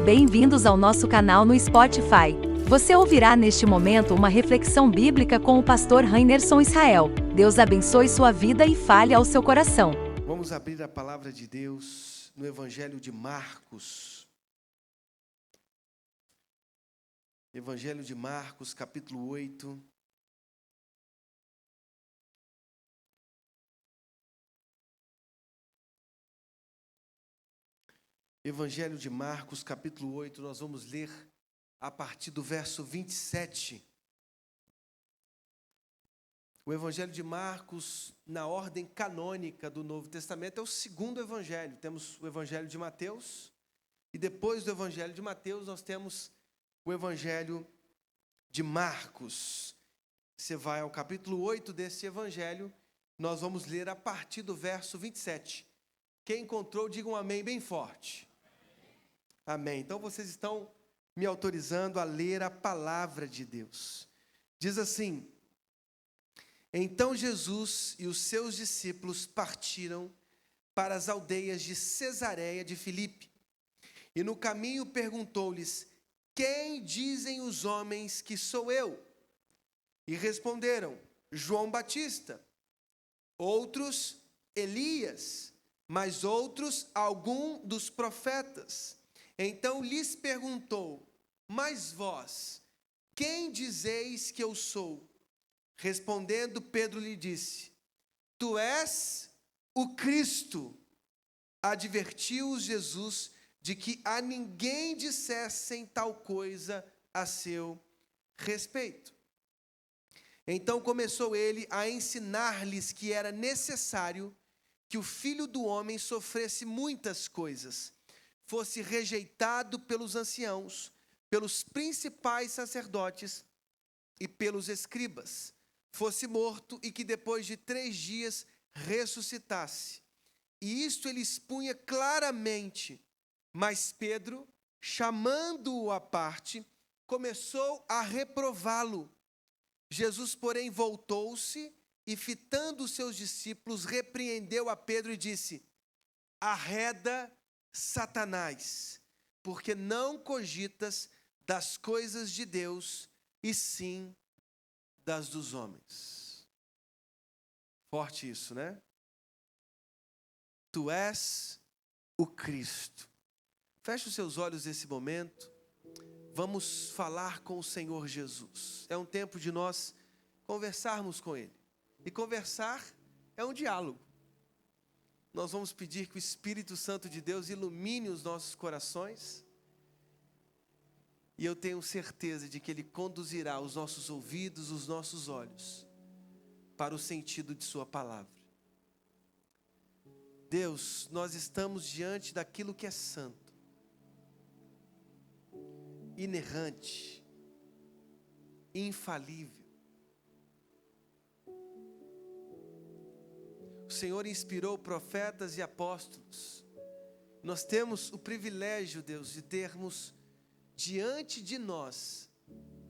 Bem-vindos ao nosso canal no Spotify. Você ouvirá neste momento uma reflexão bíblica com o pastor Rainerson Israel. Deus abençoe sua vida e fale ao seu coração. Vamos abrir a palavra de Deus no Evangelho de Marcos. Evangelho de Marcos, capítulo 8. Evangelho de Marcos, capítulo 8, nós vamos ler a partir do verso 27. O Evangelho de Marcos, na ordem canônica do Novo Testamento, é o segundo evangelho. Temos o Evangelho de Mateus, e depois do Evangelho de Mateus, nós temos o Evangelho de Marcos. Você vai ao capítulo 8 desse evangelho, nós vamos ler a partir do verso 27. Quem encontrou, diga um amém bem forte. Amém. Então vocês estão me autorizando a ler a palavra de Deus. Diz assim: Então Jesus e os seus discípulos partiram para as aldeias de Cesareia de Filipe. E no caminho perguntou-lhes: Quem dizem os homens que sou eu? E responderam: João Batista. Outros, Elias. Mas outros, algum dos profetas. Então lhes perguntou: Mas vós, quem dizeis que eu sou? Respondendo, Pedro lhe disse: Tu és o Cristo. Advertiu-os Jesus de que a ninguém dissessem tal coisa a seu respeito. Então começou ele a ensinar-lhes que era necessário que o Filho do Homem sofresse muitas coisas, fosse rejeitado pelos anciãos, pelos principais sacerdotes e pelos escribas, fosse morto e que depois de 3 dias ressuscitasse. E isto ele expunha claramente, mas Pedro, chamando-o à parte, começou a reprová-lo. Jesus, porém, voltou-se e, fitando os seus discípulos, repreendeu a Pedro e disse: Arreda, Satanás, porque não cogitas das coisas de Deus, e sim das dos homens. Forte isso, né? Tu és o Cristo. Feche os seus olhos nesse momento. Vamos falar com o Senhor Jesus. É um tempo de nós conversarmos com Ele. E conversar é um diálogo. Nós vamos pedir que o Espírito Santo de Deus ilumine os nossos corações. E eu tenho certeza de que Ele conduzirá os nossos ouvidos, os nossos olhos, para o sentido de Sua palavra. Deus, nós estamos diante daquilo que é santo, inerrante, infalível. O Senhor inspirou profetas e apóstolos. Nós temos o privilégio, Deus, de termos diante de nós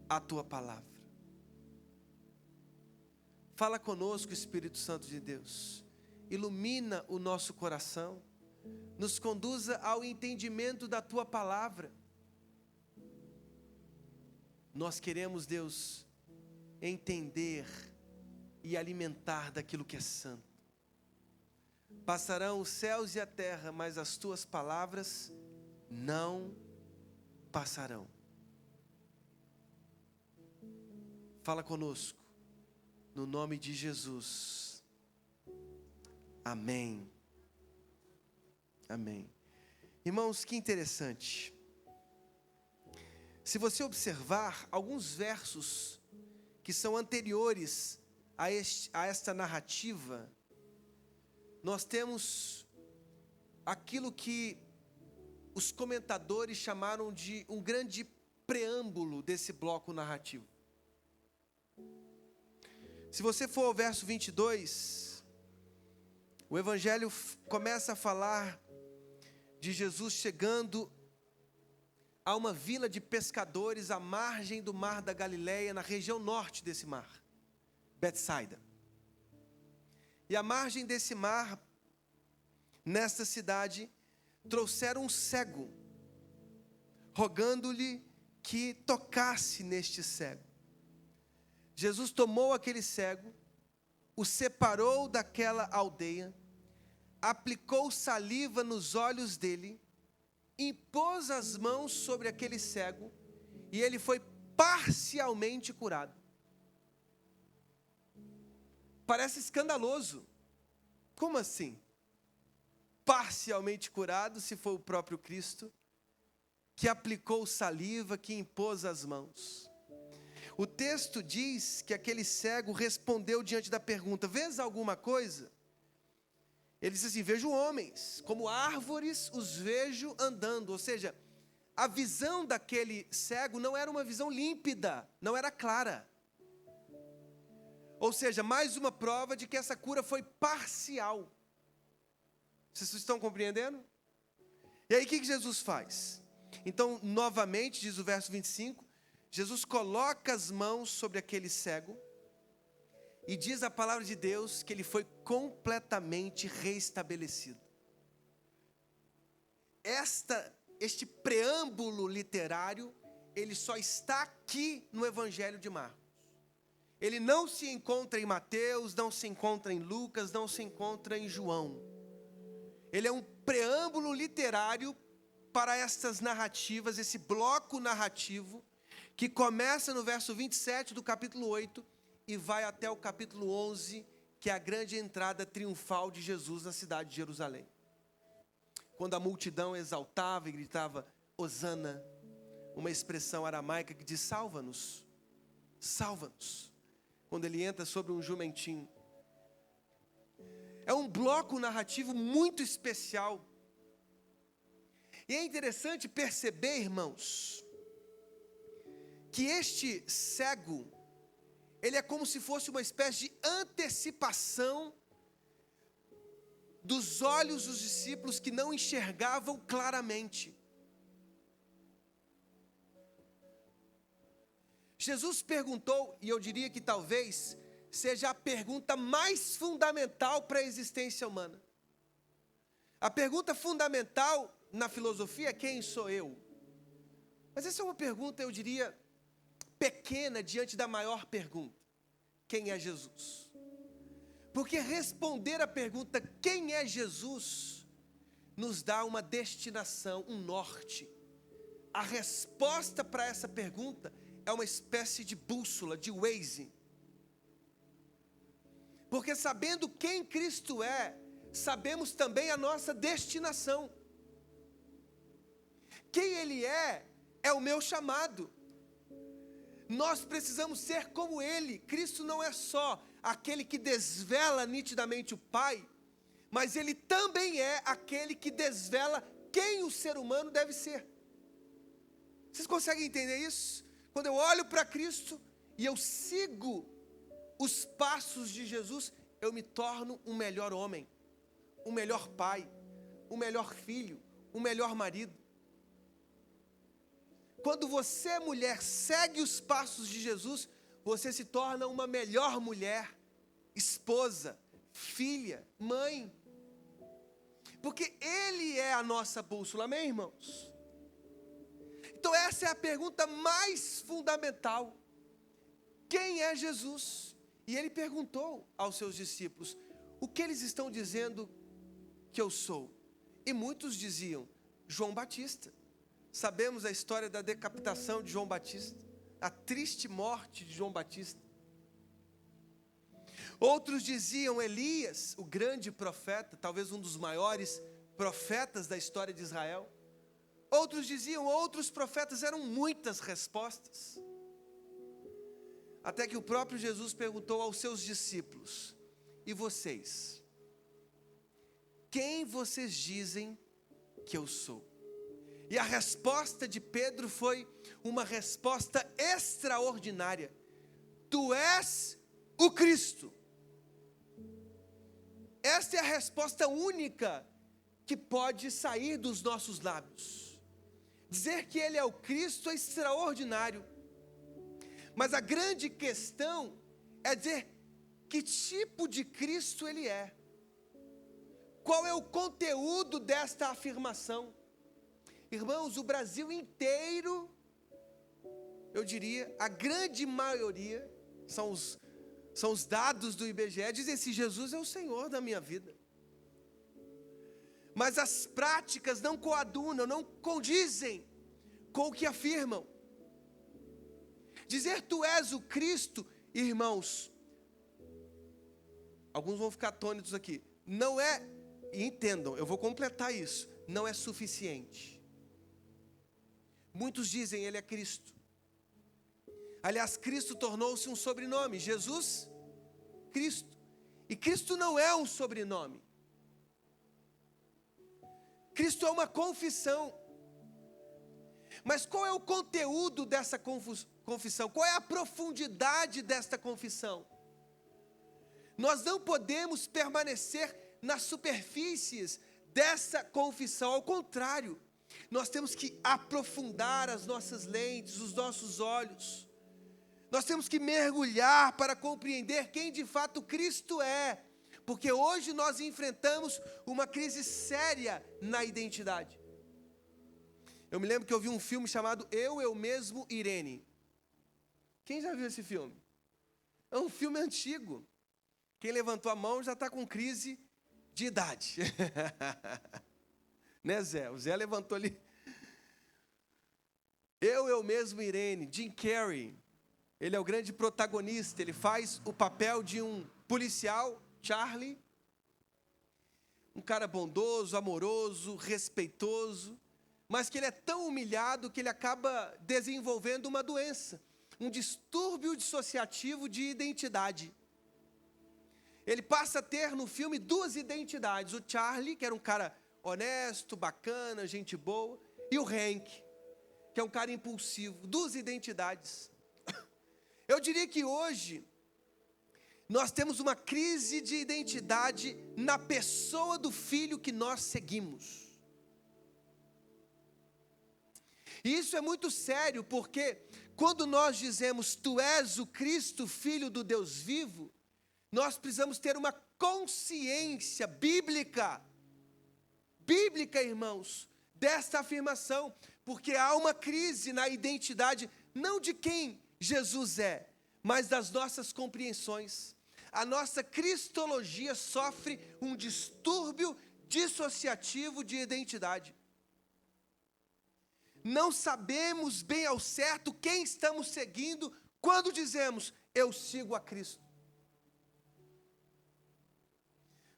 a Tua palavra. Fala conosco, Espírito Santo de Deus. Ilumina o nosso coração. Nos conduza ao entendimento da Tua palavra. Nós queremos, Deus, entender e alimentar daquilo que é santo. Passarão os céus e a terra, mas as Tuas palavras não passarão. Fala conosco, no nome de Jesus. Amém. Amém. Irmãos, que interessante. Se você observar alguns versos que são anteriores a esta narrativa, nós temos aquilo que os comentadores chamaram de um grande preâmbulo desse bloco narrativo. Se você for ao verso 22, o Evangelho começa a falar de Jesus chegando a uma vila de pescadores à margem do mar da Galileia, na região norte desse mar, Betsaida. E à margem desse mar, nesta cidade, trouxeram um cego, rogando-lhe que tocasse neste cego. Jesus tomou aquele cego, o separou daquela aldeia, aplicou saliva nos olhos dele, impôs as mãos sobre aquele cego e ele foi parcialmente curado. Parece escandaloso. Como assim? Parcialmente curado, se foi o próprio Cristo que aplicou saliva, que impôs as mãos. O texto diz que aquele cego respondeu diante da pergunta: vês alguma coisa? Ele disse assim: vejo homens, como árvores os vejo andando. Ou seja, a visão daquele cego não era uma visão límpida, não era clara. Ou seja, mais uma prova de que essa cura foi parcial. Vocês estão compreendendo? E aí o que Jesus faz? Então, novamente, diz o verso 25, Jesus coloca as mãos sobre aquele cego e diz a palavra de Deus que ele foi completamente reestabelecido. Este preâmbulo literário, ele só está aqui no Evangelho de Marcos. Ele não se encontra em Mateus, não se encontra em Lucas, não se encontra em João. Ele é um preâmbulo literário para estas narrativas, esse bloco narrativo, que começa no verso 27 do capítulo 8 e vai até o capítulo 11, que é a grande entrada triunfal de Jesus na cidade de Jerusalém. Quando a multidão exaltava e gritava, Hosana, uma expressão aramaica que diz, salva-nos, salva-nos. Quando ele entra sobre um jumentinho. É um bloco narrativo muito especial. E é interessante perceber, irmãos, que este cego, ele é como se fosse uma espécie de antecipação dos olhos dos discípulos que não enxergavam claramente. Jesus perguntou, e eu diria que talvez seja a pergunta mais fundamental para a existência humana. A pergunta fundamental na filosofia é quem sou eu? Mas essa é uma pergunta, eu diria, pequena diante da maior pergunta. Quem é Jesus? Porque responder a pergunta quem é Jesus nos dá uma destinação, um norte. A resposta para essa pergunta é uma espécie de bússola, de Waze. Porque sabendo quem Cristo é, sabemos também a nossa destinação. Quem Ele é o meu chamado. Nós precisamos ser como Ele. Cristo não é só aquele que desvela nitidamente o Pai, mas Ele também é aquele que desvela quem o ser humano deve ser. Vocês conseguem entender isso? Quando eu olho para Cristo e eu sigo os passos de Jesus, eu me torno um melhor homem, um melhor pai, um melhor filho, um melhor marido. Quando você, mulher, segue os passos de Jesus, você se torna uma melhor mulher, esposa, filha, mãe. Porque Ele é a nossa bússola, amém, irmãos? Então essa é a pergunta mais fundamental. Quem é Jesus? E Ele perguntou aos seus discípulos, o que eles estão dizendo que eu sou? E muitos diziam, João Batista. Sabemos a história da decapitação de João Batista, a triste morte de João Batista. Outros diziam Elias, o grande profeta, talvez um dos maiores profetas da história de Israel. Outros diziam outros profetas, eram muitas respostas. Até que o próprio Jesus perguntou aos seus discípulos, e vocês? Quem vocês dizem que eu sou? E a resposta de Pedro foi uma resposta extraordinária. Tu és o Cristo. Esta é a resposta única que pode sair dos nossos lábios. Dizer que Ele é o Cristo é extraordinário. Mas a grande questão é dizer que tipo de Cristo Ele é. Qual é o conteúdo desta afirmação? Irmãos, o Brasil inteiro, eu diria, a grande maioria, são os dados do IBGE, dizem assim: Jesus é o Senhor da minha vida. Mas as práticas não coadunam, não condizem com o que afirmam. Dizer tu és o Cristo, irmãos, alguns vão ficar atônitos aqui, não é, e entendam, eu vou completar isso, não é suficiente. Muitos dizem ele é Cristo. Aliás, Cristo tornou-se um sobrenome, Jesus, Cristo. E Cristo não é um sobrenome. Cristo é uma confissão. Mas qual é o conteúdo dessa confissão? Qual é a profundidade desta confissão? Nós não podemos permanecer nas superfícies dessa confissão, ao contrário, nós temos que aprofundar as nossas lentes, os nossos olhos. Nós temos que mergulhar para compreender quem de fato Cristo é, porque hoje nós enfrentamos uma crise séria na identidade. Eu me lembro que eu vi um filme chamado Eu Mesmo, Irene. Quem já viu esse filme? É um filme antigo. Quem levantou a mão já está com crise de idade. Né, Zé? O Zé levantou ali. Eu Mesmo, Irene. Jim Carrey. Ele é o grande protagonista. Ele faz o papel de um policial, Charlie. Um cara bondoso, amoroso, respeitoso. Mas que ele é tão humilhado que ele acaba desenvolvendo uma doença. Um distúrbio dissociativo de identidade. Ele passa a ter no filme duas identidades. O Charlie, que era um cara honesto, bacana, gente boa. E o Hank, que é um cara impulsivo. Duas identidades. Eu diria que hoje nós temos uma crise de identidade na pessoa do filho que nós seguimos. E isso é muito sério, porque quando nós dizemos tu és o Cristo, Filho do Deus vivo, nós precisamos ter uma consciência bíblica, irmãos, desta afirmação, porque há uma crise na identidade, não de quem Jesus é, mas das nossas compreensões. A nossa cristologia sofre um distúrbio dissociativo de identidade. Não sabemos bem ao certo quem estamos seguindo quando dizemos, eu sigo a Cristo.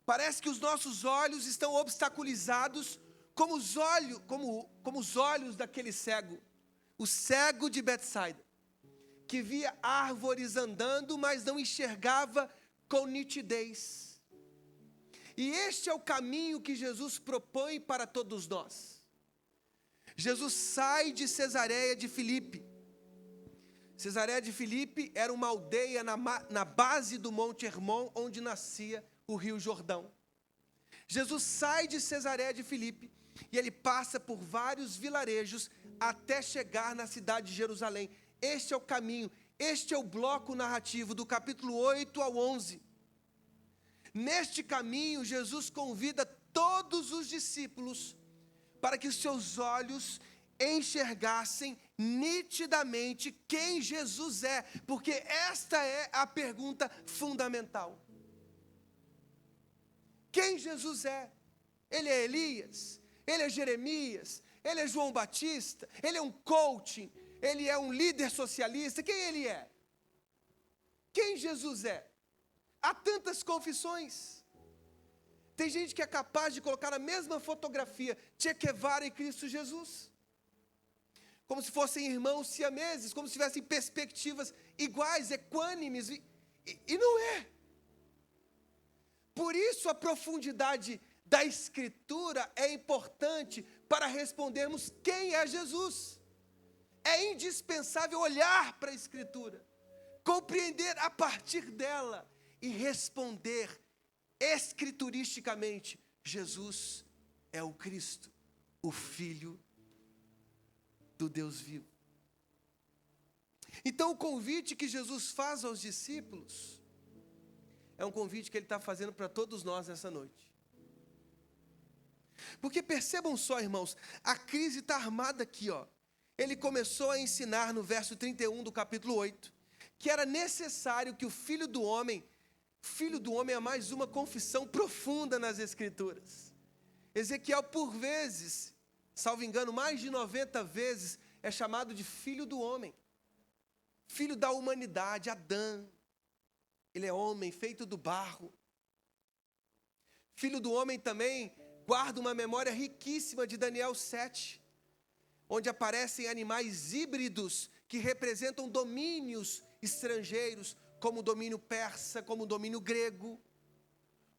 Parece que os nossos olhos estão obstaculizados como os olhos daquele cego, o cego de Betsaida, que via árvores andando, mas não enxergava com nitidez. E este é o caminho que Jesus propõe para todos nós. Jesus sai de Cesareia de Filipe. Cesareia de Filipe era uma aldeia na base do Monte Hermon, onde nascia o Rio Jordão. Jesus sai de Cesareia de Filipe e ele passa por vários vilarejos até chegar na cidade de Jerusalém. Este é o caminho, este é o bloco narrativo do capítulo 8 ao 11. Neste caminho, Jesus convida todos os discípulos para que os seus olhos enxergassem nitidamente quem Jesus é, porque esta é a pergunta fundamental. Quem Jesus é? Ele é Elias? Ele é Jeremias? Ele é João Batista? Ele é um coaching? Ele é um líder socialista? Quem ele é? Quem Jesus é? Há tantas confissões. Tem gente que é capaz de colocar na mesma fotografia Che Guevara e Cristo Jesus. Como se fossem irmãos siameses, como se tivessem perspectivas iguais, equânimes, e não é. Por isso a profundidade da Escritura é importante para respondermos quem é Jesus. É indispensável olhar para a Escritura, compreender a partir dela e responder escrituristicamente, Jesus é o Cristo, o Filho do Deus vivo. Então o convite que Jesus faz aos discípulos é um convite que ele está fazendo para todos nós nessa noite. Porque percebam só, irmãos, a crise está armada aqui, ó. Ele começou a ensinar no verso 31 do capítulo 8, que era necessário que o Filho do Homem é mais uma confissão profunda nas Escrituras. Ezequiel, por vezes, salvo engano, mais de 90 vezes, é chamado de Filho do Homem. Filho da humanidade, Adão. Ele é homem, feito do barro. Filho do Homem também guarda uma memória riquíssima de Daniel 7, onde aparecem animais híbridos que representam domínios estrangeiros, como o domínio persa, como o domínio grego,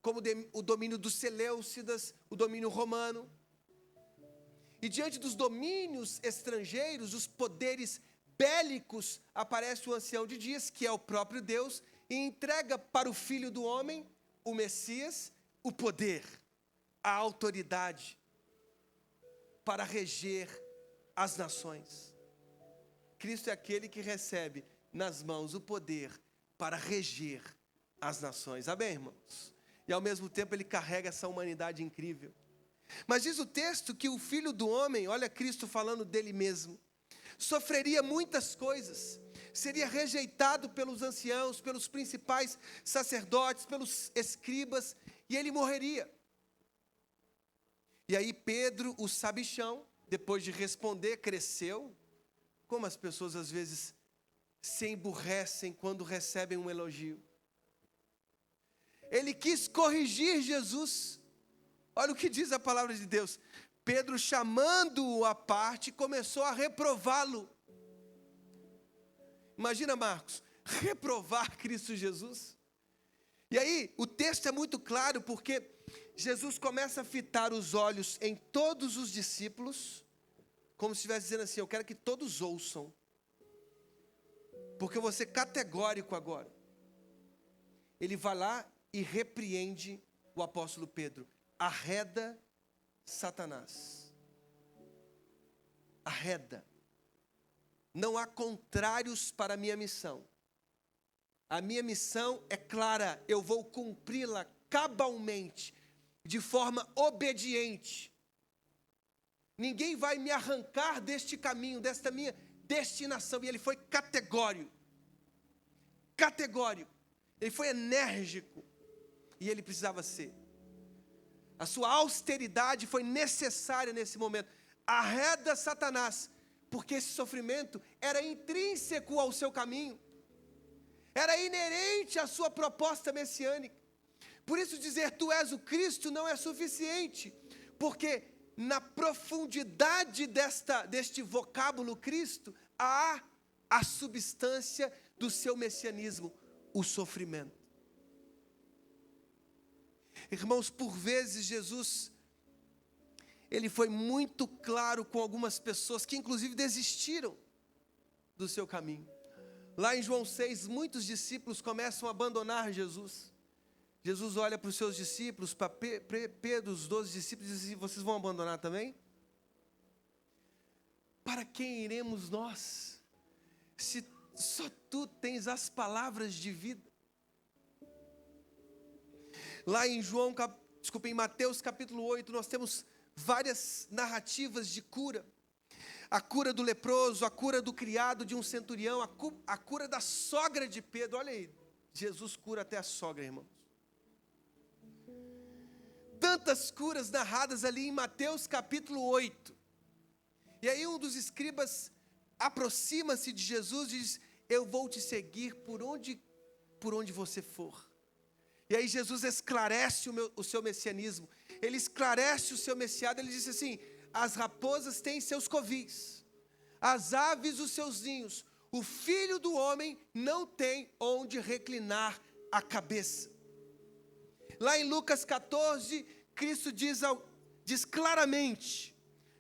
como o domínio dos Seleucidas, o domínio romano. E diante dos domínios estrangeiros, os poderes bélicos, aparece o ancião de dias, que é o próprio Deus, e entrega para o Filho do Homem, o Messias, o poder, a autoridade para reger as nações. Cristo é aquele que recebe nas mãos o poder para reger as nações. Amém, irmãos? E ao mesmo tempo ele carrega essa humanidade incrível. Mas diz o texto que o Filho do Homem, olha Cristo falando dele mesmo, sofreria muitas coisas, seria rejeitado pelos anciãos, pelos principais sacerdotes, pelos escribas, e ele morreria. E aí Pedro, o sabichão, depois de responder, cresceu. Como as pessoas às vezes se emburrecem quando recebem um elogio. Ele quis corrigir Jesus. Olha o que diz a palavra de Deus. Pedro, chamando-o à parte, começou a reprová-lo. Imagina, Marcos, reprovar Cristo Jesus. E aí, o texto é muito claro, porque Jesus começa a fitar os olhos em todos os discípulos, como se estivesse dizendo assim, eu quero que todos ouçam, porque eu vou ser categórico agora. Ele vai lá e repreende o apóstolo Pedro. Arreda Satanás. Arreda. Não há contrários para a minha missão. A minha missão é clara, eu vou cumpri-la cabalmente, de forma obediente. Ninguém vai me arrancar deste caminho, desta minha destinação. E ele foi categórico. Categórico. Ele foi enérgico. E ele precisava ser. A sua austeridade foi necessária nesse momento. Arreda Satanás, porque esse sofrimento era intrínseco ao seu caminho. Era inerente à sua proposta messiânica. Por isso dizer tu és o Cristo não é suficiente, porque na profundidade deste vocábulo Cristo, há a substância do seu messianismo, o sofrimento. Irmãos, por vezes Jesus, ele foi muito claro com algumas pessoas que inclusive desistiram do seu caminho. Lá em João 6, muitos discípulos começam a abandonar Jesus. Jesus olha para os seus discípulos, para Pedro, os 12 discípulos, e diz assim, vocês vão abandonar também? Para quem iremos nós, se só tu tens as palavras de vida? Lá em em Mateus capítulo 8, nós temos várias narrativas de cura. A cura do leproso, a cura do criado de um centurião, a cura da sogra de Pedro. Olha aí, Jesus cura até a sogra, irmãos. Tantas curas narradas ali em Mateus capítulo 8. E aí um dos escribas aproxima-se de Jesus e diz, eu vou te seguir por onde você for. E aí Jesus esclarece o seu messianismo. Ele esclarece o seu messiado. Ele diz assim, as raposas têm seus covis, as aves os seus ninhos. O Filho do Homem não tem onde reclinar a cabeça. Lá em Lucas 14, Cristo diz claramente,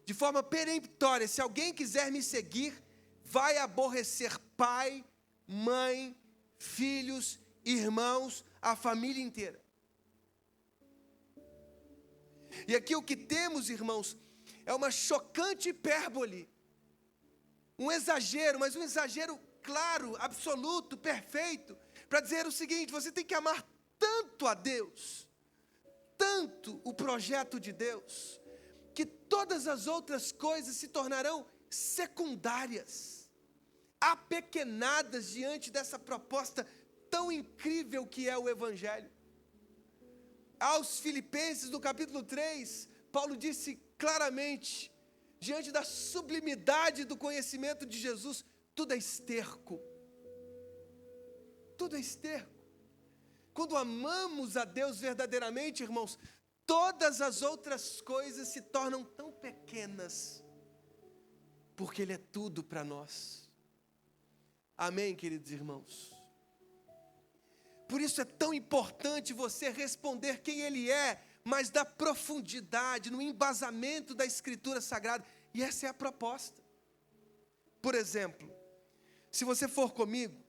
de forma peremptória, se alguém quiser me seguir, vai aborrecer pai, mãe, filhos, irmãos, a família inteira. E aqui o que temos, irmãos, é uma chocante hipérbole, um exagero, mas um exagero claro, absoluto, perfeito, para dizer o seguinte, você tem que amar tanto a Deus, tanto o projeto de Deus, que todas as outras coisas se tornarão secundárias, apequenadas diante dessa proposta tão incrível que é o Evangelho. Aos Filipenses, no capítulo 3, Paulo disse claramente, diante da sublimidade do conhecimento de Jesus, tudo é esterco. Tudo é esterco. Quando amamos a Deus verdadeiramente, irmãos, todas as outras coisas se tornam tão pequenas, porque Ele é tudo para nós. Amém, queridos irmãos? Por isso é tão importante você responder quem Ele é, mas da profundidade, no embasamento da Escritura Sagrada. E essa é a proposta. Por exemplo, se você for comigo,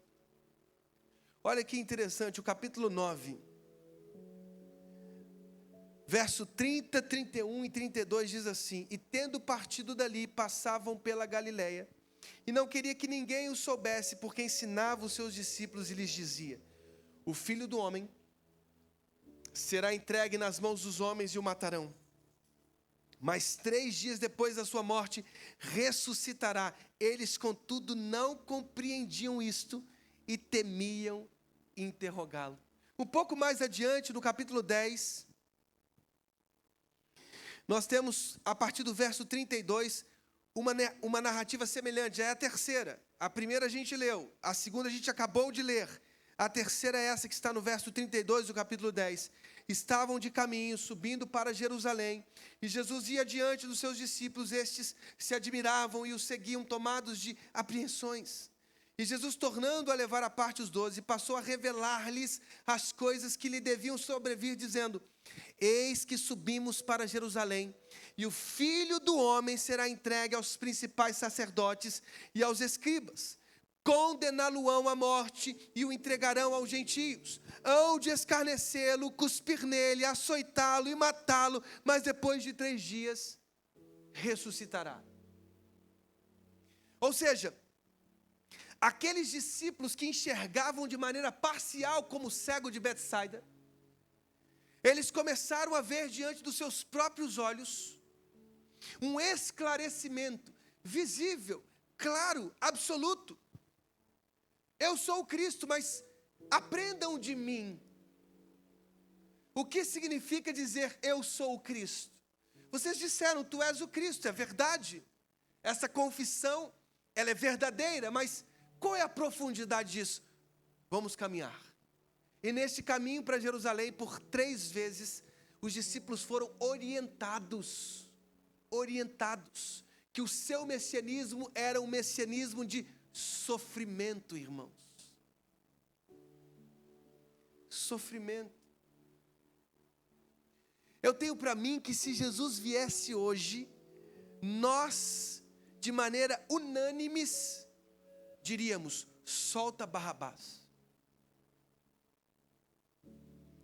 olha que interessante, o capítulo 9, verso 30, 31 e 32 diz assim: E tendo partido dali, passavam pela Galileia, e não queria que ninguém o soubesse, porque ensinava os seus discípulos e lhes dizia: O Filho do Homem será entregue nas mãos dos homens e o matarão. Mas 3 dias depois da sua morte, ressuscitará. Eles, contudo, não compreendiam isto e temiam interrogá-lo. Um pouco mais adiante, no capítulo 10, nós temos, a partir do verso 32, uma narrativa semelhante. Já é a terceira. A primeira a gente leu, a segunda a gente acabou de ler. A terceira é essa que está no verso 32 do capítulo 10. Estavam de caminho, subindo para Jerusalém, e Jesus ia diante dos seus discípulos. Estes se admiravam e o seguiam, tomados de apreensões. E Jesus, tornando a levar à parte os 12, passou a revelar-lhes as coisas que lhe deviam sobrevir, dizendo: Eis que subimos para Jerusalém, e o Filho do Homem será entregue aos principais sacerdotes e aos escribas. Condená-lo-ão à morte e o entregarão aos gentios. Hão de escarnecê-lo, cuspir nele, açoitá-lo e matá-lo, mas depois de 3 dias ressuscitará. Ou seja, aqueles discípulos que enxergavam de maneira parcial como o cego de Betsaida, eles começaram a ver diante dos seus próprios olhos um esclarecimento visível, claro, absoluto. Eu sou o Cristo, mas aprendam de mim. O que significa dizer eu sou o Cristo? Vocês disseram, tu és o Cristo, é verdade. Essa confissão, ela é verdadeira, mas qual é a profundidade disso? Vamos caminhar. E neste caminho para Jerusalém, por 3 vezes, os discípulos foram orientados, que o seu messianismo era um messianismo de sofrimento, irmãos. Sofrimento. Eu tenho para mim que se Jesus viesse hoje, nós, de maneira unânimes, diríamos: solta Barrabás.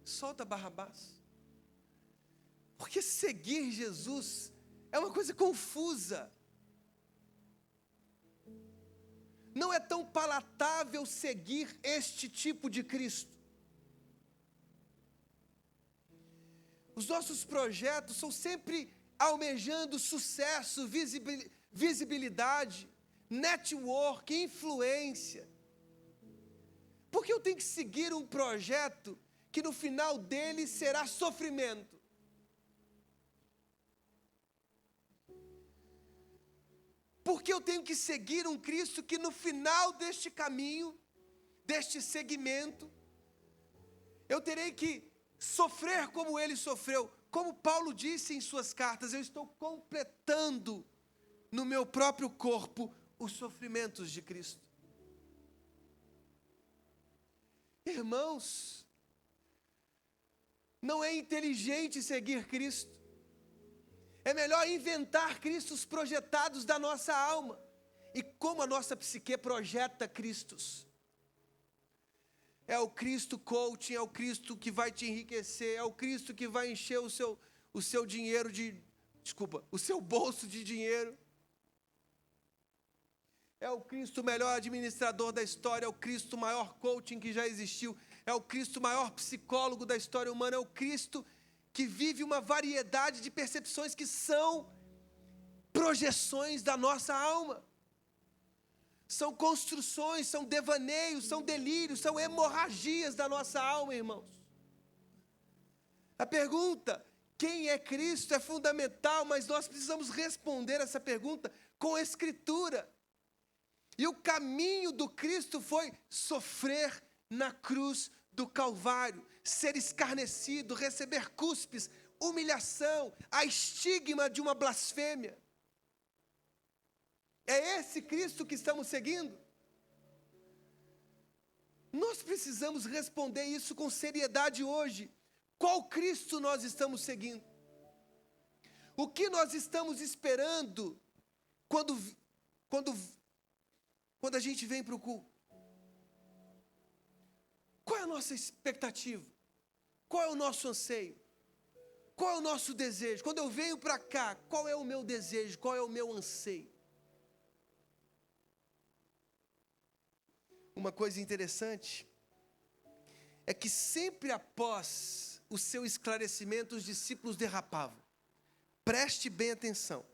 Solta Barrabás. Porque seguir Jesus é uma coisa confusa. Não é tão palatável seguir este tipo de Cristo. Os nossos projetos são sempre almejando sucesso, visibilidade, network, influência. Por que eu tenho que seguir um projeto que no final dele será sofrimento? Porque eu tenho que seguir um Cristo que no final deste caminho, deste segmento, eu terei que sofrer como ele sofreu. Como Paulo disse em suas cartas, eu estou completando no meu próprio corpo os sofrimentos de Cristo. Irmãos, não é inteligente seguir Cristo. É melhor inventar Cristos projetados da nossa alma. E como a nossa psique projeta Cristos? É o Cristo coaching, é o Cristo que vai te enriquecer, é o Cristo que vai encher o seu dinheiro o seu bolso de dinheiro. É o Cristo melhor administrador da história, é o Cristo maior coaching que já existiu, é o Cristo maior psicólogo da história humana, é o Cristo que vive uma variedade de percepções que são projeções da nossa alma. São construções, são devaneios, são delírios, são hemorragias da nossa alma, irmãos. A pergunta, quem é Cristo, é fundamental, mas nós precisamos responder essa pergunta com a Escritura. E o caminho do Cristo foi sofrer na cruz do Calvário, ser escarnecido, receber cuspes, humilhação, a estigma de uma blasfêmia. É esse Cristo que estamos seguindo? Nós precisamos responder isso com seriedade hoje. Qual Cristo nós estamos seguindo? O que nós estamos esperando quando a gente vem para o culto? Qual é a nossa expectativa? Qual é o nosso anseio? Qual é o nosso desejo? Quando eu venho para cá, qual é o meu desejo? Qual é o meu anseio? Uma coisa interessante é que sempre após o seu esclarecimento, os discípulos derrapavam. Preste bem atenção.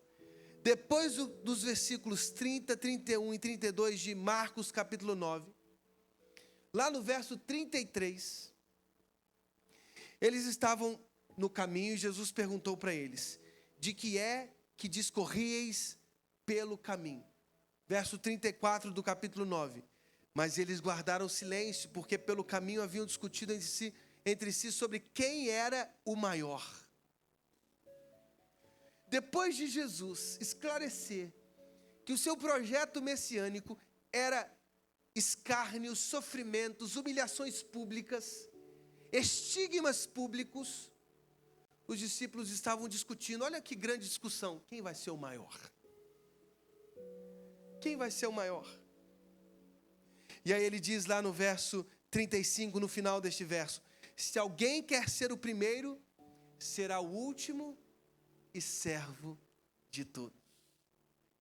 Depois dos versículos 30, 31 e 32 de Marcos capítulo 9, lá no verso 33, eles estavam no caminho e Jesus perguntou para eles: de que é que discorrieis pelo caminho? Verso 34 do capítulo 9. Mas eles guardaram silêncio, porque pelo caminho haviam discutido entre si sobre quem era o maior. Depois de Jesus esclarecer que o seu projeto messiânico era escárnios, sofrimentos, humilhações públicas, estigmas públicos, os discípulos estavam discutindo. Olha que grande discussão. Quem vai ser o maior? Quem vai ser o maior? E aí ele diz lá no verso 35, no final deste verso: se alguém quer ser o primeiro, será o último e servo de todos.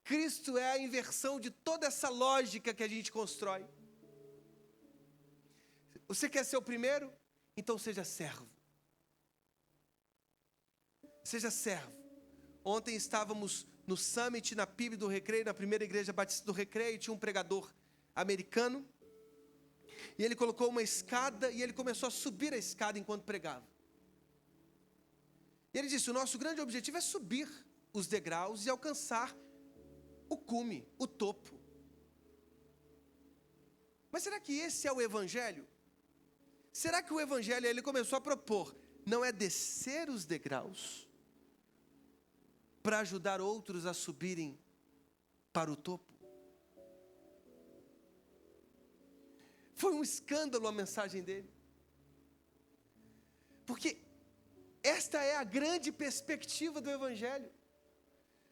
Cristo é a inversão de toda essa lógica que a gente constrói. Você quer ser o primeiro? Então seja servo. Seja servo. Ontem estávamos no Summit, na PIB do Recreio, na primeira igreja batista do Recreio, e tinha um pregador americano, e ele colocou uma escada, e ele começou a subir a escada enquanto pregava. E ele disse: o nosso grande objetivo é subir os degraus e alcançar o cume, o topo. Mas será que esse é o Evangelho? Será que o Evangelho, ele começou a propor, não é descer os degraus para ajudar outros a subirem para o topo? Foi um escândalo a mensagem dele. Porque esta é a grande perspectiva do Evangelho.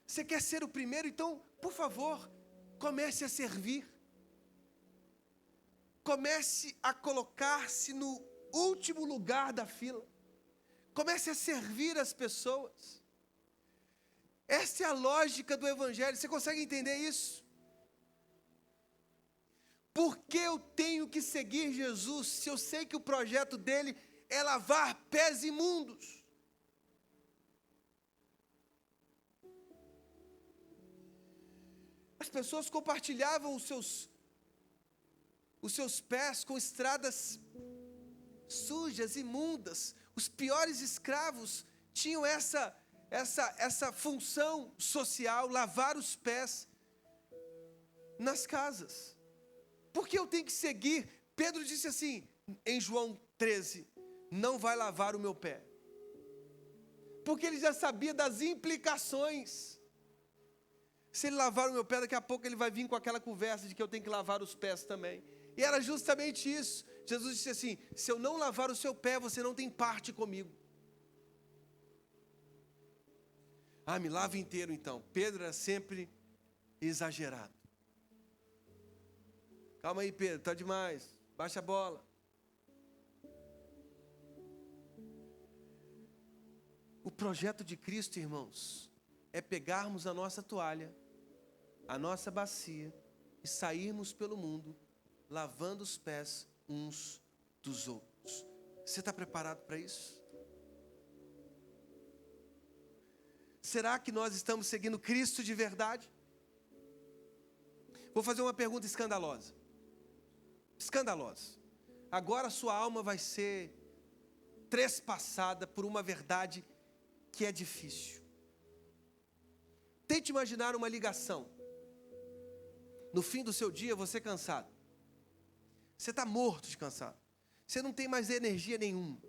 Você quer ser o primeiro? Então, por favor, comece a servir. Comece a colocar-se no último lugar da fila. Comece a servir as pessoas. Essa é a lógica do Evangelho. Você consegue entender isso? Por que eu tenho que seguir Jesus se eu sei que o projeto dele é lavar pés imundos? As pessoas compartilhavam os seus pés com estradas sujas, imundas. Os piores escravos tinham essa função social, lavar os pés nas casas. Por que eu tenho que seguir? Pedro disse assim, em João 13, não vai lavar o meu pé. Porque ele já sabia das implicações. Se ele lavar o meu pé, daqui a pouco ele vai vir com aquela conversa de que eu tenho que lavar os pés também. E era justamente isso. Jesus disse assim, se eu não lavar o seu pé, você não tem parte comigo. Ah, me lava inteiro então. Pedro era sempre exagerado. Calma aí, Pedro, está demais. Baixa a bola. O projeto de Cristo, irmãos, é pegarmos a nossa toalha, a nossa bacia e sairmos pelo mundo lavando os pés uns dos outros. Você está preparado para isso? Será que nós estamos seguindo Cristo de verdade? Vou fazer uma pergunta escandalosa. Escandalosa. Agora sua alma vai ser trespassada por uma verdade que é difícil. Tente imaginar uma ligação. No fim do seu dia, você cansado. Você está morto de cansado. Você não tem mais energia nenhuma.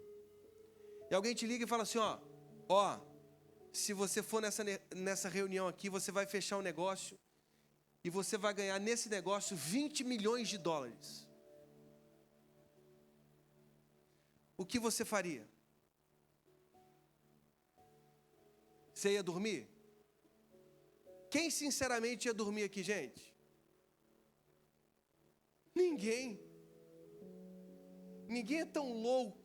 E alguém te liga e fala assim, ó, se você for nessa reunião aqui, você vai fechar um negócio e você vai ganhar nesse negócio 20 milhões de dólares. O que você faria? Você ia dormir? Quem sinceramente ia dormir aqui, gente? Ninguém. Ninguém é tão louco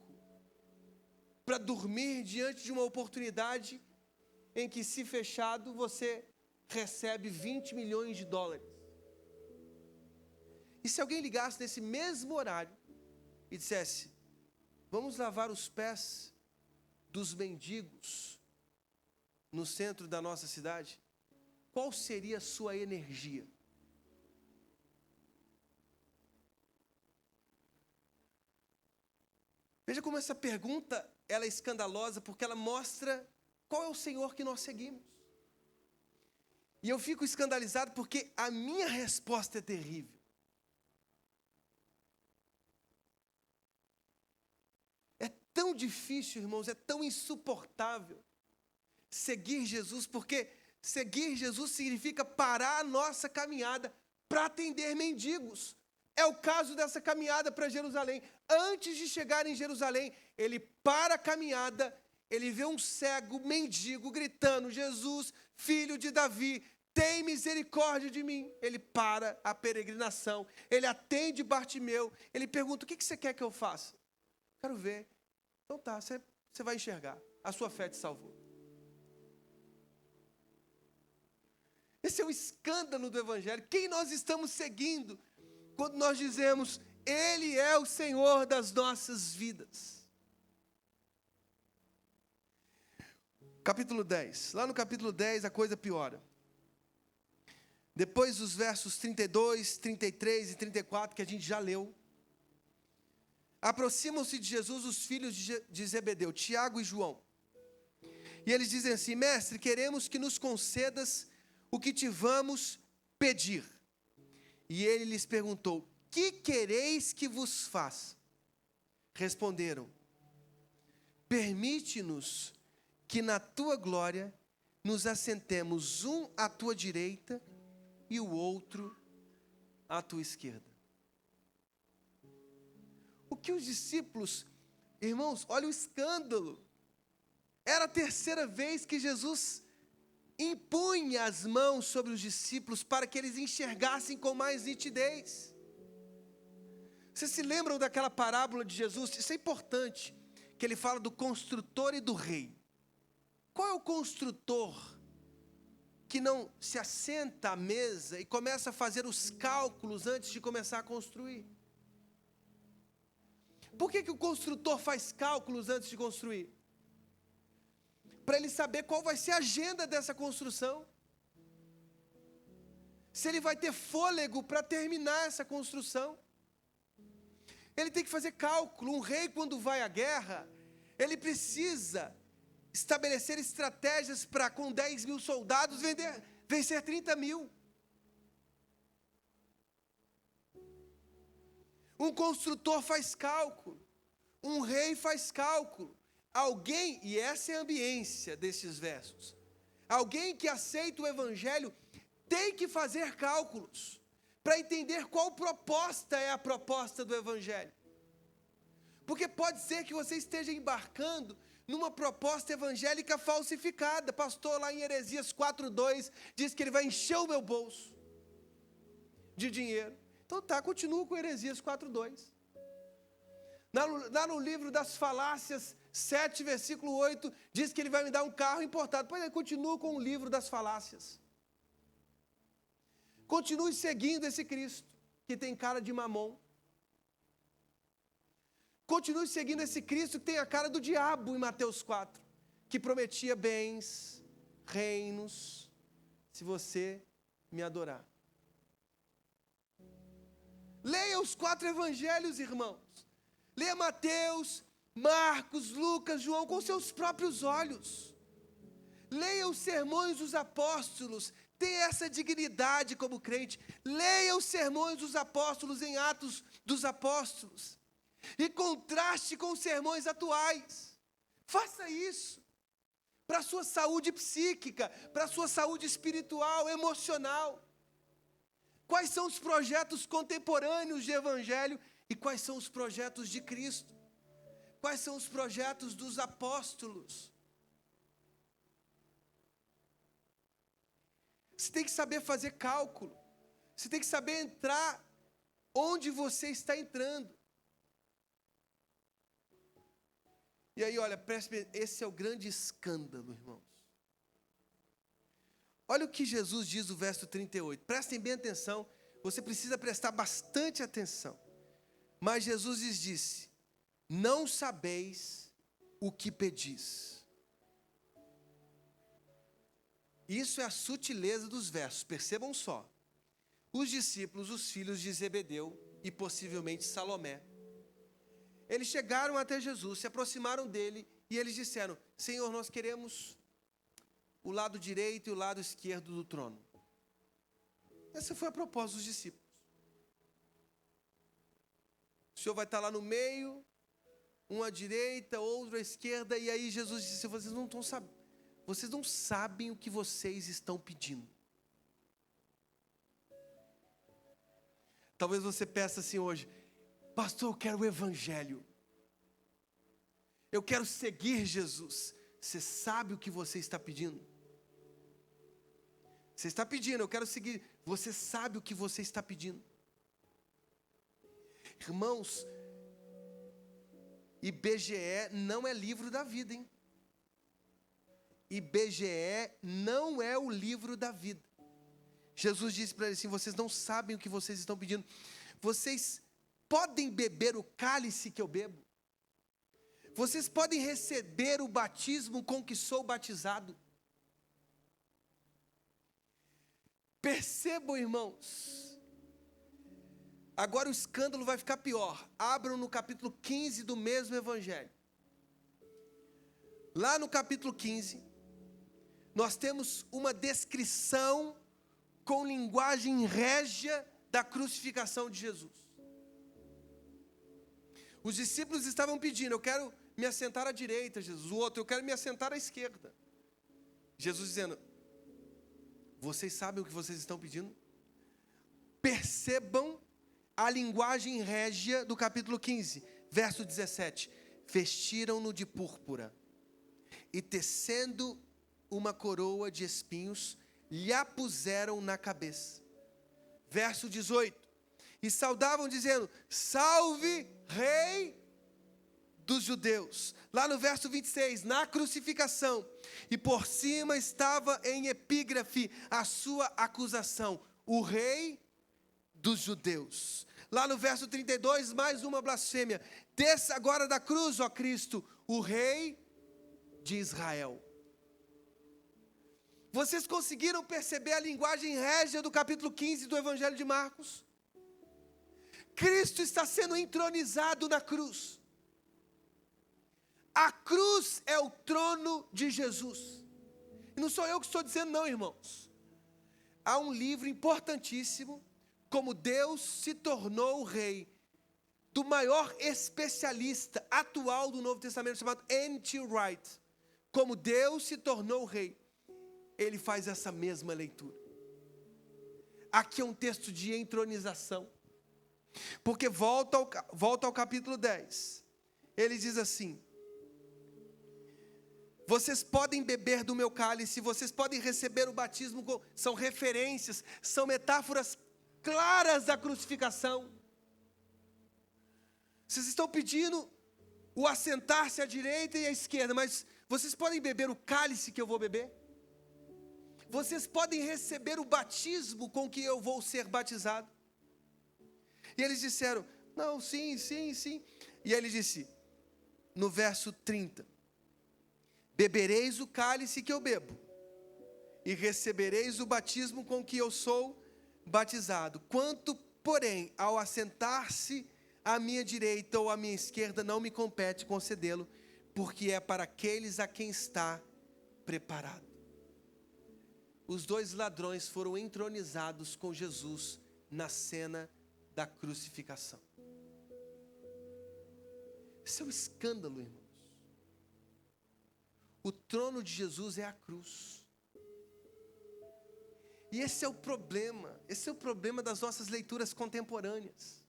para dormir diante de uma oportunidade em que, se fechado, você recebe 20 milhões de dólares. E se alguém ligasse nesse mesmo horário e dissesse, vamos lavar os pés dos mendigos no centro da nossa cidade, qual seria a sua energia? Veja como essa pergunta ela é escandalosa, porque ela mostra qual é o Senhor que nós seguimos. E eu fico escandalizado porque a minha resposta é terrível. É tão difícil, irmãos, é tão insuportável seguir Jesus, porque seguir Jesus significa parar a nossa caminhada para atender mendigos. É o caso dessa caminhada para Jerusalém. Antes de chegar em Jerusalém, ele para a caminhada, ele vê um cego mendigo gritando, Jesus, filho de Davi, tem misericórdia de mim. Ele para a peregrinação, ele atende Bartimeu, ele pergunta, o que você quer que eu faça? Quero ver. Então tá, você vai enxergar, a sua fé te salvou. Esse é o escândalo do Evangelho. Quem nós estamos seguindo quando nós dizemos, Ele é o Senhor das nossas vidas? Capítulo 10. Lá no capítulo 10 a coisa piora. Depois dos versos 32, 33 e 34 que a gente já leu, aproximam-se de Jesus os filhos de Zebedeu, Tiago e João. E eles dizem assim, mestre, queremos que nos concedas o que te vamos pedir. E ele lhes perguntou, que quereis que vos faça? Responderam, permite-nos que na tua glória nos assentemos um à tua direita e o outro à tua esquerda. O que os discípulos, irmãos, olha o escândalo. Era a terceira vez que Jesus impunha as mãos sobre os discípulos para que eles enxergassem com mais nitidez. Vocês se lembram daquela parábola de Jesus? Isso é importante, que ele fala do construtor e do rei. Qual é o construtor que não se assenta à mesa e começa a fazer os cálculos antes de começar a construir? Por que o construtor faz cálculos antes de construir? Para ele saber qual vai ser a agenda dessa construção. Se ele vai ter fôlego para terminar essa construção. Ele tem que fazer cálculo. Um rei, quando vai à guerra, ele precisa estabelecer estratégias para, com 10 mil soldados, vencer 30 mil. Um construtor faz cálculo. Um rei faz cálculo. Alguém, e essa é a ambiência desses versos, alguém que aceita o Evangelho tem que fazer cálculos para entender qual proposta é a proposta do Evangelho. Porque pode ser que você esteja embarcando numa proposta evangélica falsificada. Pastor, lá em Heresias 4:2, diz que ele vai encher o meu bolso de dinheiro. Então tá, continua com Heresias 4:2. Lá no livro das falácias, 7, versículo 8, diz que ele vai me dar um carro importado. Pois é, continua com o livro das falácias. Continue seguindo esse Cristo, que tem cara de mamon. Continue seguindo esse Cristo que tem a cara do diabo em Mateus 4, que prometia bens, reinos se você me adorar. Leia os 4 evangelhos, irmãos. Leia Mateus, Marcos, Lucas, João com seus próprios olhos. Leia os sermões dos apóstolos. Tenha essa dignidade como crente. Leia os sermões dos apóstolos em Atos dos Apóstolos. E contraste com os sermões atuais. Faça isso. Para a sua saúde psíquica, para a sua saúde espiritual, emocional. Quais são os projetos contemporâneos de evangelho e quais são os projetos de Cristo? Quais são os projetos dos apóstolos? Você tem que saber fazer cálculo. Você tem que saber entrar onde você está entrando. E aí, olha, esse é o grande escândalo, irmãos. Olha o que Jesus diz no verso 38. Prestem bem atenção. Você precisa prestar bastante atenção. Mas Jesus lhes disse: não sabeis o que pedis. Isso é a sutileza dos versos. Percebam só. Os discípulos, os filhos de Zebedeu e possivelmente Salomé, eles chegaram até Jesus, se aproximaram dele e eles disseram: Senhor, nós queremos o lado direito e o lado esquerdo do trono. Essa foi a proposta dos discípulos. O Senhor vai estar lá no meio, um à direita, outro à esquerda, e aí Jesus disse: vocês não sabem o que vocês estão pedindo. Talvez você peça assim hoje: pastor, eu quero o evangelho. Eu quero seguir Jesus. Você sabe o que você está pedindo? Você está pedindo, eu quero seguir. Você sabe o que você está pedindo? Irmãos, IBGE não é livro da vida, hein? IBGE não é o livro da vida. Jesus disse para eles assim: vocês não sabem o que vocês estão pedindo. Vocês podem beber o cálice que eu bebo? Vocês podem receber o batismo com que sou batizado? Percebam, irmãos. Agora o escândalo vai ficar pior. Abram no capítulo 15 do mesmo evangelho. Lá no capítulo 15, nós temos uma descrição com linguagem régia da crucificação de Jesus. Os discípulos estavam pedindo: eu quero me assentar à direita, Jesus. O outro: eu quero me assentar à esquerda. Jesus dizendo: vocês sabem o que vocês estão pedindo? Percebam a linguagem régia do capítulo 15, verso 17. Vestiram-no de púrpura e, tecendo uma coroa de espinhos, lhe a puseram na cabeça. Verso 18. E saudavam dizendo: salve, Rei dos judeus. Lá no verso 26, na crucificação, e por cima estava em epígrafe a sua acusação: o Rei dos judeus. Lá no verso 32, mais uma blasfêmia: desça agora da cruz, ó Cristo, o Rei de Israel. Vocês conseguiram perceber a linguagem régia do capítulo 15 do Evangelho de Marcos? Cristo está sendo entronizado na cruz. A cruz é o trono de Jesus. E não sou eu que estou dizendo não, irmãos. Há um livro importantíssimo, Como Deus se tornou o rei, do maior especialista atual do Novo Testamento, chamado N.T. Wright. Como Deus se tornou o rei. Ele faz essa mesma leitura. Aqui é um texto de entronização. Porque volta ao capítulo 10. Ele diz assim: vocês podem beber do meu cálice, vocês podem receber o batismo. São referências, são metáforas claras da crucificação. Vocês estão pedindo o assentar-se à direita e à esquerda, mas vocês podem beber o cálice que eu vou beber? Vocês podem receber o batismo com que eu vou ser batizado? E eles disseram: não, sim. E aí ele disse, no verso 30, bebereis o cálice que eu bebo, e recebereis o batismo com que eu sou batizado. Quanto, porém, ao assentar-se à minha direita ou à minha esquerda, não me compete concedê-lo, porque é para aqueles a quem está preparado. Os dois ladrões foram entronizados com Jesus na cena da crucificação. Isso é um escândalo, irmãos. O trono de Jesus é a cruz. E esse é o problema das nossas leituras contemporâneas.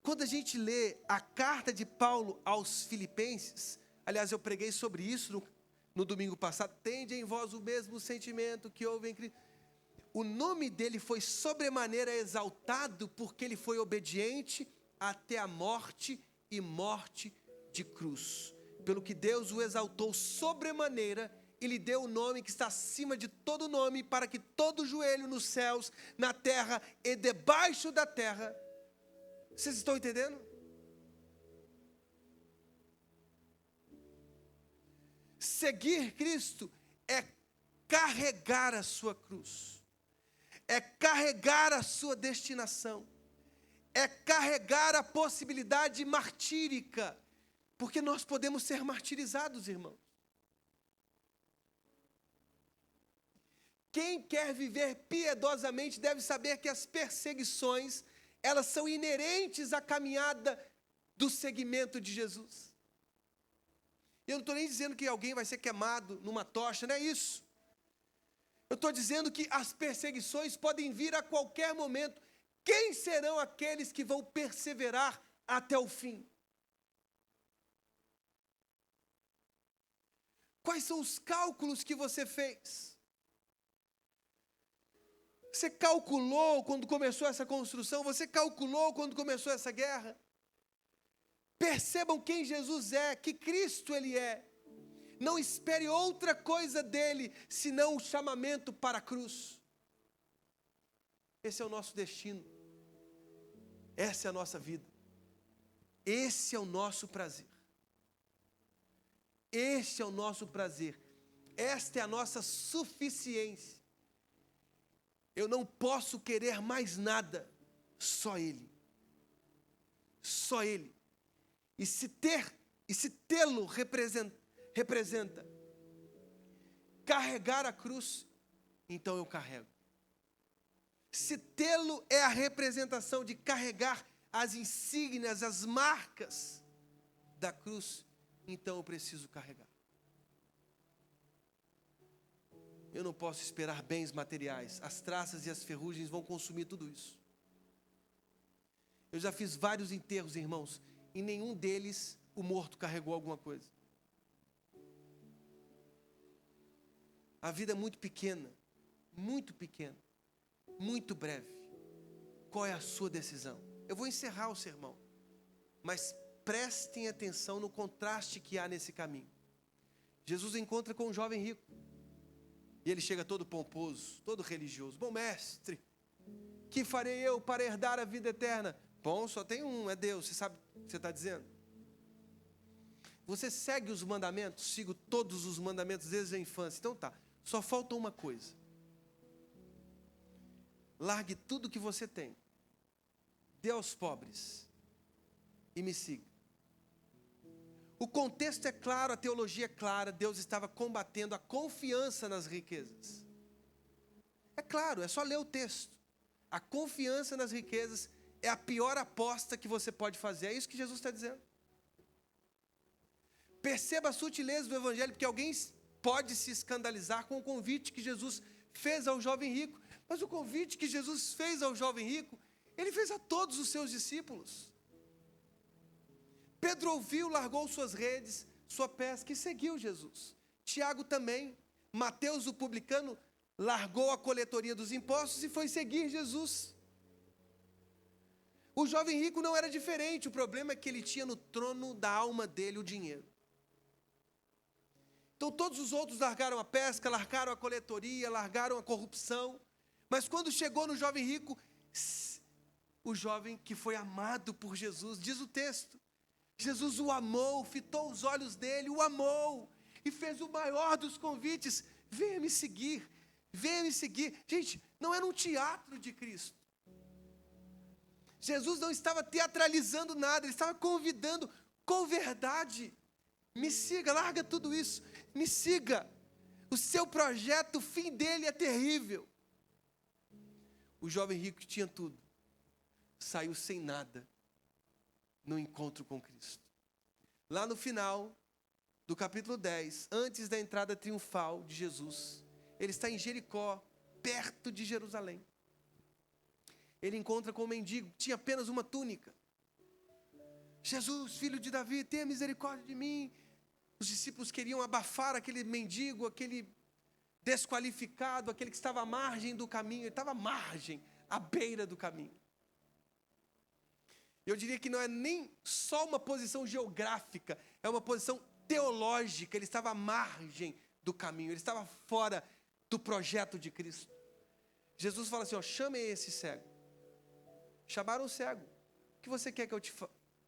Quando a gente lê a carta de Paulo aos Filipenses, aliás, eu preguei sobre isso no domingo passado, tende em vós o mesmo sentimento que houve em Cristo. O nome dele foi sobremaneira exaltado, porque ele foi obediente até a morte e morte de cruz. Pelo que Deus o exaltou sobremaneira, e lhe deu o nome que está acima de todo nome, para que todo joelho nos céus, na terra e debaixo da terra. Vocês estão entendendo? Seguir Cristo é carregar a sua cruz, é carregar a sua destinação, é carregar a possibilidade martírica, porque nós podemos ser martirizados, irmãos. Quem quer viver piedosamente deve saber que as perseguições, elas são inerentes à caminhada do seguimento de Jesus. Eu não estou nem dizendo que alguém vai ser queimado numa tocha, não é isso. Eu estou dizendo que as perseguições podem vir a qualquer momento. Quem serão aqueles que vão perseverar até o fim? Quais são os cálculos que você fez? Você calculou quando começou essa construção? Você calculou quando começou essa guerra? Percebam quem Jesus é, que Cristo Ele é. Não espere outra coisa dele, senão o chamamento para a cruz. Esse é o nosso destino. Essa é a nossa vida. Esse é o nosso prazer. Este é o nosso prazer. Esta é a nossa suficiência. Eu não posso querer mais nada, só Ele. Só Ele. E se tê-lo representa carregar a cruz, então eu carrego. Se tê-lo é a representação de carregar as insígnias, as marcas da cruz, então eu preciso carregar. Eu não posso esperar bens materiais. As traças e as ferrugens vão consumir tudo isso. Eu já fiz vários enterros, irmãos. Em nenhum deles o morto carregou alguma coisa. A vida é muito pequena, muito breve. Qual é a sua decisão? Eu vou encerrar o sermão, mas prestem atenção no contraste que há nesse caminho. Jesus encontra com um jovem rico. E ele chega todo pomposo, todo religioso. Bom mestre, que farei eu para herdar a vida eterna? Bom, só tem um, é Deus. Você sabe o que você está dizendo? Você segue os mandamentos? Sigo todos os mandamentos desde a infância. Então tá, só falta uma coisa. Largue tudo que você tem, dê aos pobres e me siga. O contexto é claro, a teologia é clara. Deus estava combatendo a confiança nas riquezas. É claro, é só ler o texto. A confiança nas riquezas é a pior aposta que você pode fazer. É isso que Jesus está dizendo. Perceba a sutileza do evangelho, porque alguém pode se escandalizar com o convite que Jesus fez ao jovem rico. Mas o convite que Jesus fez ao jovem rico, Ele fez a todos os seus discípulos. Pedro ouviu, largou suas redes, sua pesca e seguiu Jesus. Tiago também. Mateus, o publicano, largou a coletoria dos impostos e foi seguir Jesus. O jovem rico não era diferente. O problema é que ele tinha no trono da alma dele o dinheiro. Então todos os outros largaram a pesca, largaram a coletoria, largaram a corrupção. Mas quando chegou no jovem rico, o jovem que foi amado por Jesus, diz o texto, Jesus o amou, fitou os olhos dele, o amou, e fez o maior dos convites. venha me seguir, venha me seguir. Gente, não era um teatro de Cristo. Jesus não estava teatralizando nada, ele estava convidando com verdade. Me siga, larga tudo isso, me siga. O seu projeto, o fim dele é terrível. O jovem rico que tinha tudo, saiu sem nada no encontro com Cristo. Lá no final do capítulo 10, antes da entrada triunfal de Jesus, ele está em Jericó, perto de Jerusalém. Ele encontra com um mendigo, tinha apenas uma túnica. Jesus, filho de Davi, tenha misericórdia de mim. Os discípulos queriam abafar aquele mendigo, aquele desqualificado, aquele que estava à margem do caminho. Ele estava à margem, à beira do caminho. Eu diria que não é nem só uma posição geográfica, é uma posição teológica. Ele estava à margem do caminho, ele estava fora do projeto de Cristo. Jesus fala assim, ó, chamem esse cego. Chamaram o cego. O que você quer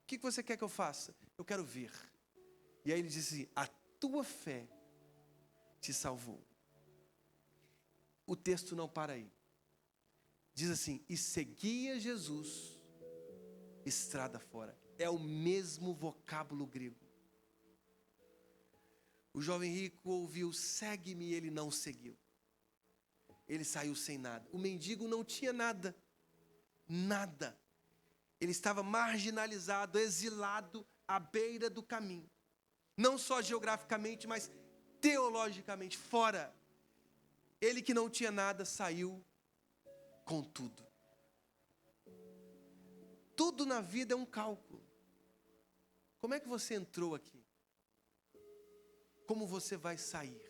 que você quer que eu faça? Eu quero ver. E aí ele disse assim, a tua fé te salvou. O texto não para aí. Diz assim, e seguia Jesus estrada fora. É o mesmo vocábulo grego. O jovem rico ouviu, segue-me, e ele não seguiu. Ele saiu sem nada. O mendigo não tinha nada. Nada. Ele estava marginalizado, exilado, à beira do caminho. Não só geograficamente, mas teologicamente, fora. Ele que não tinha nada, saiu com tudo. Tudo na vida é um cálculo. Como é que você entrou aqui? Como você vai sair?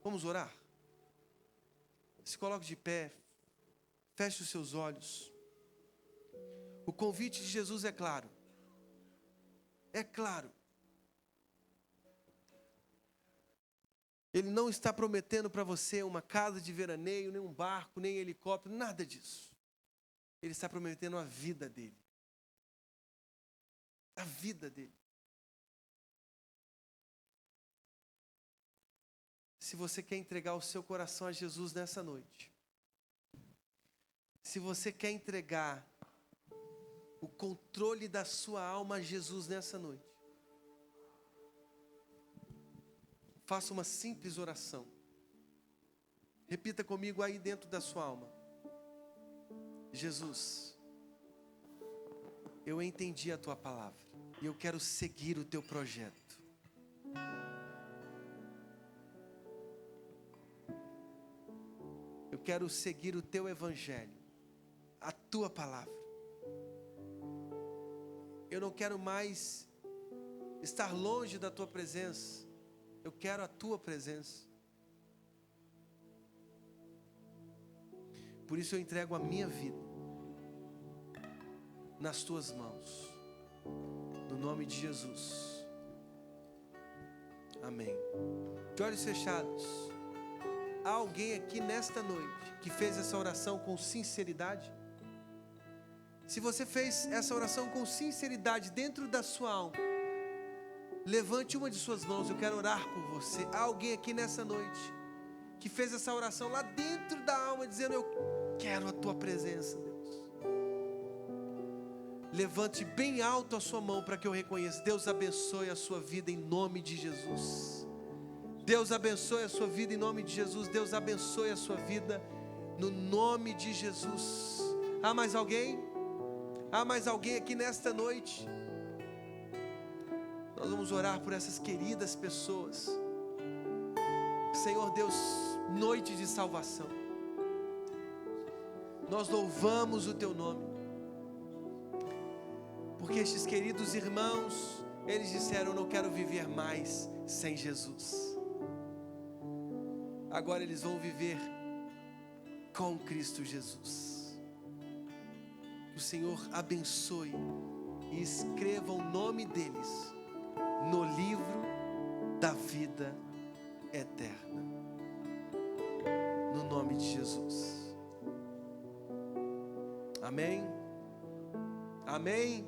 Vamos orar? Se coloque de pé. Feche os seus olhos. O convite de Jesus é claro. É claro. Ele não está prometendo para você uma casa de veraneio, nem um barco, nem helicóptero, nada disso. Ele está prometendo a vida dele. A vida dele. Se você quer entregar o seu coração a Jesus nessa noite, se você quer entregar o controle da sua alma a Jesus nessa noite, faça uma simples oração. Repita comigo aí dentro da sua alma. Jesus, eu entendi a tua palavra e eu quero seguir o teu projeto. Eu quero seguir o teu evangelho, a tua palavra. Eu não quero mais estar longe da tua presença. Eu quero a tua presença. Por isso eu entrego a minha vida nas tuas mãos. No nome de Jesus. Amém. De olhos fechados. Há alguém aqui nesta noite que fez essa oração com sinceridade? Se você fez essa oração com sinceridade dentro da sua alma, levante uma de suas mãos, eu quero orar por você. Há alguém aqui nessa noite que fez essa oração lá dentro da alma, dizendo, eu quero a tua presença, Deus. Levante bem alto a sua mão para que eu reconheça. Deus abençoe a sua vida em nome de Jesus. Deus abençoe a sua vida em nome de Jesus. Deus abençoe a sua vida no nome de Jesus. Há mais alguém? Há mais alguém aqui nesta noite? Nós vamos orar por essas queridas pessoas. Senhor Deus, noite de salvação. Nós louvamos o teu nome. Porque estes queridos irmãos, eles disseram, eu não quero viver mais sem Jesus. Agora eles vão viver com Cristo Jesus. Que o Senhor abençoe e escreva o nome deles no livro da vida eterna. No nome de Jesus. Amém? Amém?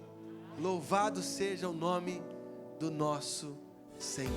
Louvado seja o nome do nosso Senhor.